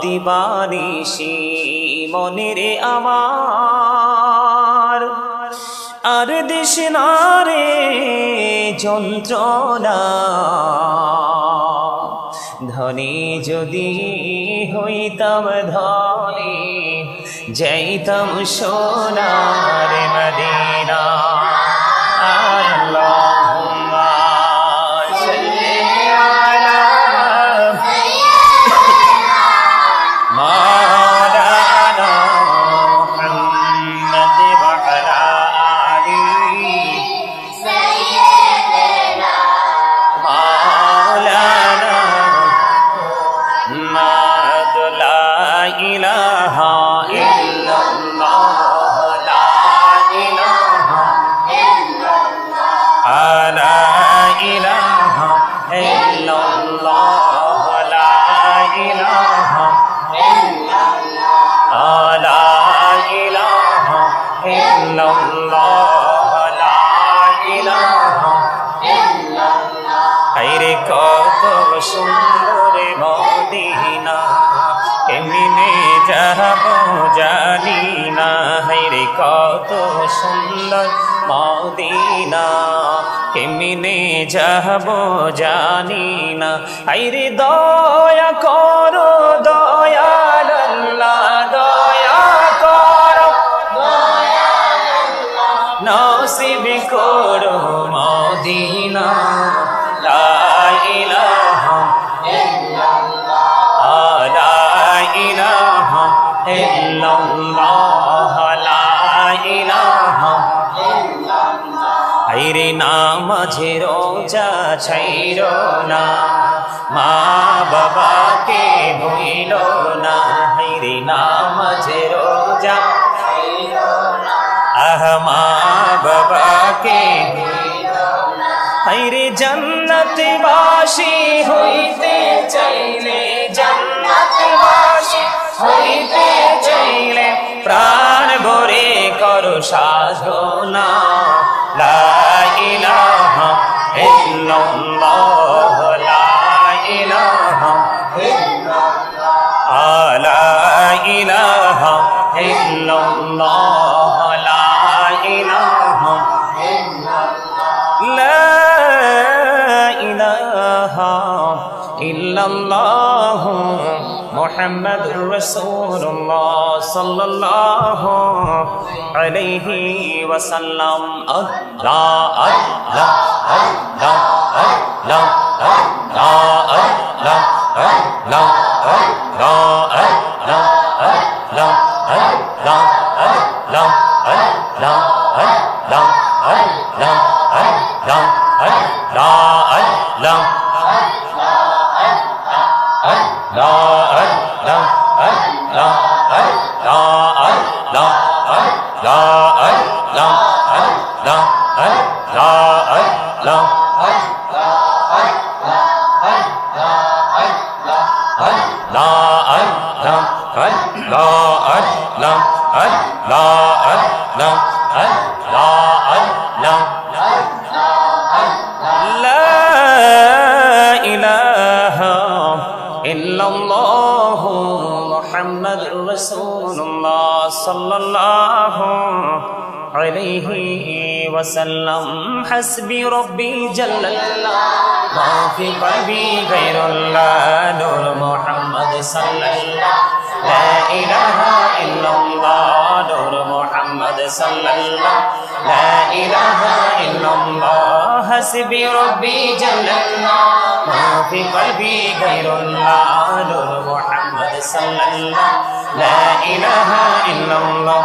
দিবানিশি মনেরে আমার আর দিস না রে যন্ত্রণা ধনী যদি হইতাম ধনী যাইতাম সোনার মদিনা আল্লাহুম্মা সাল্লি আলা মাওলানা মুহাম্মদ ওয়া আলা আলি সাইয়্যিদিনা মাওলানা লা ইলাহা ইল্লাল্লাহ লা ইলাহা ইল্লাল্লাহ লা ইলাহা ইল্লাল্লাহ লা ইলাহা ইল্লাল্লাহ লা ইলাহা ইল্লাল্লাহ লা ইলাহা ইল্লাল্লাহ আইরে কত সুন্দর মদিনা কেমনে যাব জানি না হায়রে কত সুন্দর মদিনা কেমনে যাব জানি না হায়রে দয়া করো দয়াল আল্লাহ দয়া করো দয়াল আল্লাহ নসিব করো মদিনা লা ইলাহা ইল্লাল্লাহ লা ইলাহা ইল্লাল্লাহ লা ইলাহা ইল্লাল্লাহ আইরে নামাজে রোজা ছাইরো না মা বাবাকে ভুইলো না আইরে নামাজে রোজা ছাইরো না মা বাবাকে ভুইলো না আইরে জান্নাতবাসী হইতে চাইলে জান্নাতবাসী হইতে চাইলে প্রাণ ভরে করো সাধনা লা ইলাহা ইল্লাল্লাহ লা ইলাহা ইল্লাল্লাহ লা ইলাহা ইল্লাল্লাহ লা ইলাহা ইল্লাল্লাহ লা ইলাহা ইল্লাল্লাহ মুহাম্মাদুর রাসূলুল্লাহ সাল্লাল্লাহু আলাইহি ওয়াসাল্লাম আল্লাহ আল্লাহ আল্লাহ আল্লাহ আল্লাহ আল্লাহ আল্লাহ আল্লাহ আল্লাহ আল্লাহ আল্লাহ আল্লাহ আল্লাহ আল্লাহ আল্লাহ আল্লাহ আল্লাহ মুহাম্মাদুর রাসূলুল্লাহ সাল্লাল্লাহু আলাইহি ওয়াসাল্লাম হাসবি রব্বি জাল্লাল্লাহ মা ফি কলবি গায়রুল্লাহ নূর মুহাম্মদ সাল্লাল্লাহ লা ইলাহা ইল্লাল্লাহ নূর মুহাম্মদ সাল্লাল্লাহ লা ইলাহা ইল্লাল্লাহ হাসবি রব্বি জাল্লাল্লাহ মা ফি কলবি গায়রুল্লাহ নূর মুহাম্মদ সাল্লাল্লাহ লা ইলাহা ইল্লাল্লাহ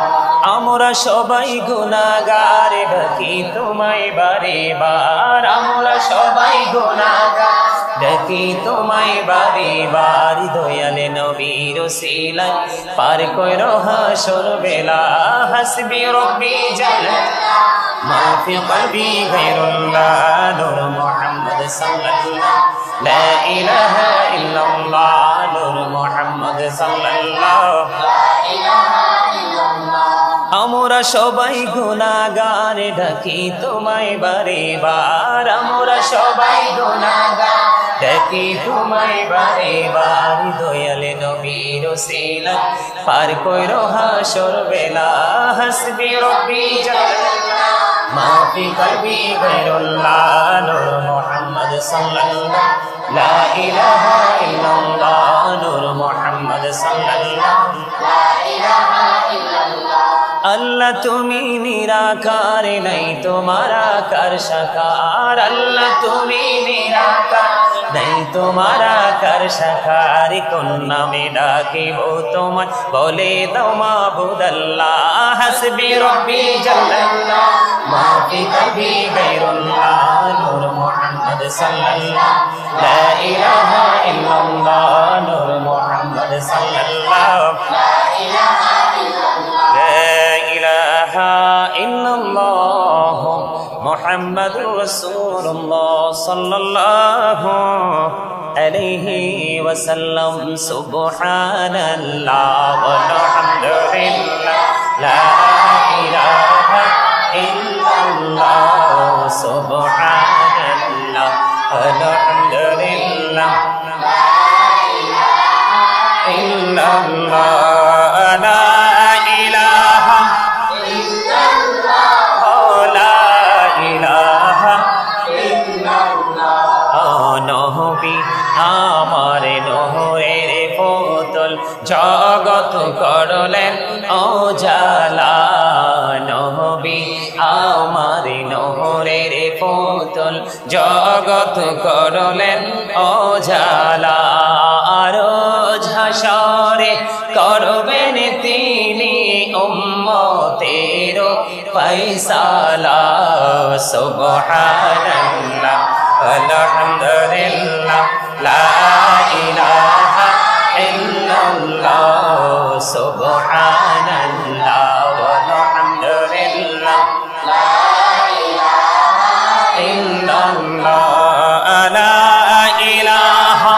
আমরা সবাই গুনাহগার ডাকি তোমায় বারে বার আমরা সবাই গুনাহগার ডাকি তোমায় বারে বার দয়ালে নবীর ওসিলায় পার কইরো হাসর বেলা হাসবি রব্বি জাল্লাল্লাহ মা ফি কলবি গায়রুল্লাহ নূর মুহাম্মদ সাল্লাল্লাহ লা ইলাহা ইল্লাল্লাহ নূর মুহাম্মদ সাল্লাল্লাহ লা ইলাহা ইল্লাল্লাহ আমরা সবাই গুনাহগার ডাকি তোমায় বারে বার আমরা সবাই গুনাহগার দেখি তোমায় বারে বারে দয়াল নবীর ওসিলায় পার কইরো হাসর বেলা হাসবি রব্বি জাল্লাল্লাহ মা ফি কলবি গায়রুল্লাহ নূর মুহাম্মদ সাল্লাল্লাহ লা ইলাহা ইল্লাল্লাহ নূর মুহাম্মদ সাল্লাল্লাহ লা ইলাহা ইল্লাল্লাহ আল্লাহ তুমি নিরাকার নাই তোমার আকার সাকার আল্লাহ তুমি নিরাকার নাই তোমার আকার সাকার কোন নামে ডাকিব তোমায় বলে দাও মাবুদ আল্লাহ হাসবি রব্বি জাল্লাল্লাহ মা ফি কলবি গায়রুল্লাহ নূর মুহাম্মদ সাল্লাল্লাহ লা ইলাহা ইল্লাল্লাহ নূর মুহাম্মদ সাল্লাল্লাহ লা ইলাহা ইল্লাল্লাহ লা ইলাহা ইল্লাল্লাহ মুহাম্মাদুর রাসূলুল্লাহ সাল্লাল্লাহু আলাইহি ওয়াসাল্লাম সুবহানাল্লাহ ওয়ালহামদুলিল্লাহ লা ইলাহা ইল্লাল্লাহ সুবহানাল্লাহ ওয়ালহামদুলিল্লাহ লা ইলাহা ইল্লাল্লাহ লা ইলাহা আমার নহরের পুতুল জগৎ করলেন ও জালা নবী আমার নহরের পুতুল জগৎ করলেন ও জালা রোজ হাসরে করবেন তিনি উম্মতের ফয়সালা সুবহানাল্লাহ আলহামদুলিল্লাহ লা ইলাহা ইল্লাল্লাহ সুবহানাল্লাহ ওয়ালহামদুলিল্লাহ লা ইলাহা ইল্লাল্লাহ লা ইলাহা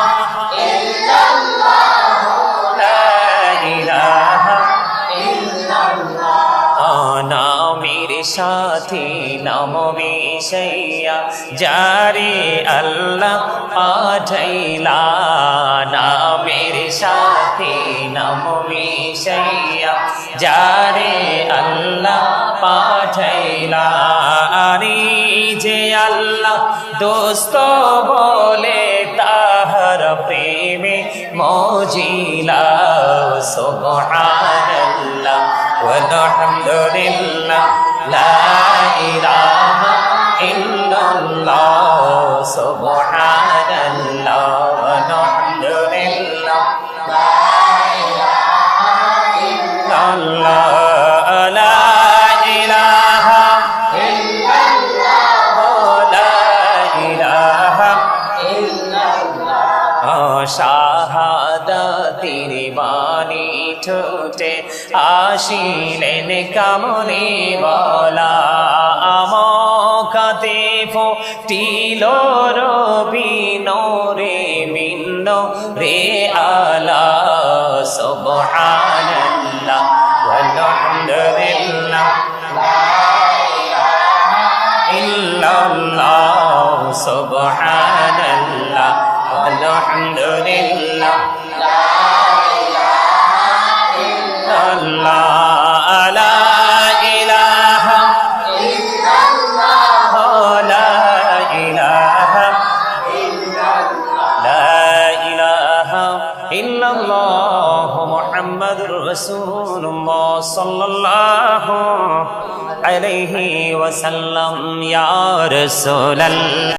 ইল্লাল্লাহ লা ইলাহা ইল্লাল্লাহ নামের সাথী নাম মিশাইয়া জারি আল্লাহ পাঠাইলা নামের সাথী নাম মিশাইয়া জারি আল্লাহ পাঠাইলা আরে যে আল্লাহ দোস্ত বলে তাহার প্রেমে মজিলা সুবহানাল্লাহ ওয়ালহামদুলিল্লাহ লা ইলাহা ইল্লাল্লাহ সুবহানাল্লাহ ওয়ালহামদুলিল্লাহ লা ইলাহা ইল্লাল্লাহ লা ইলাহা ইল্লাল্লাহ লা ইলাহা ইল্লাল্লাহ শাহাদাতের বাণী ঠোঁটে আসিলেন কামনে বলা আমকাতে ফুটিল রবি নূরে মিন্ন রে আলা সুবহানাল্লাহ ওয়ালহামদুলিল্লাহ লা ইলাহা ইল্লাল্লাহ সুবহানাল্লাহ ওয়ালহামদুলিল্লাহ লা ইলাহা ইল্লাল্লাহ লা ইলাহা ইল্লাল্লাহ লা ইলাহা ইল্লাল্লাহ লা ইলাহা ইল্লাল্লাহ মুহাম্মাদুর রাসূলুল্লাহ সাল্লাল্লাহু আলাইহি ওয়াসাল্লাম ইয়া রাসূলাল্লাহ।